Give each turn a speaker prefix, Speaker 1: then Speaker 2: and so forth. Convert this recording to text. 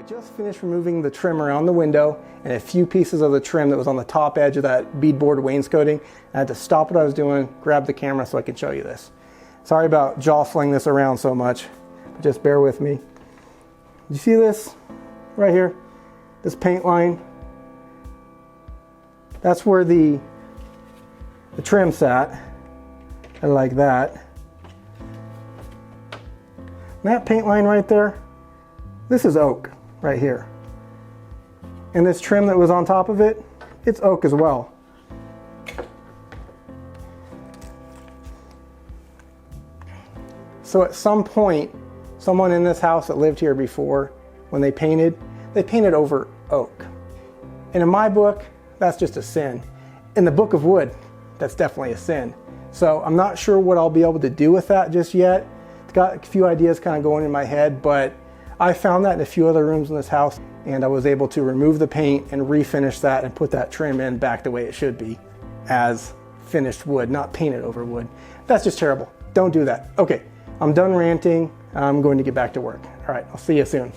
Speaker 1: I just finished removing the trim around the window and a few pieces of the trim that was on the top edge of that beadboard wainscoting. I had to stop what I was doing, grab the camera so I can show you this. Sorry about jostling this around so much, but just bear with me. You see this right here? This paint line? That's where the trim sat, and like that. And that paint line right there, this is oak right here. And this trim that was on top of it, it's oak as well. So at some point, someone in this house that lived here before, when they painted over oak. And in my book, that's just a sin. In the book of wood, that's definitely a sin. So I'm not sure what I'll be able to do with that just yet. It's got a few ideas kind of going in my head, but I found that in a few other rooms in this house, and I was able to remove the paint and refinish that and put that trim in back the way it should be, as finished wood, not painted over wood. That's just terrible. Don't do that. Okay, I'm done ranting. I'm going to get back to work. All right, I'll see you soon.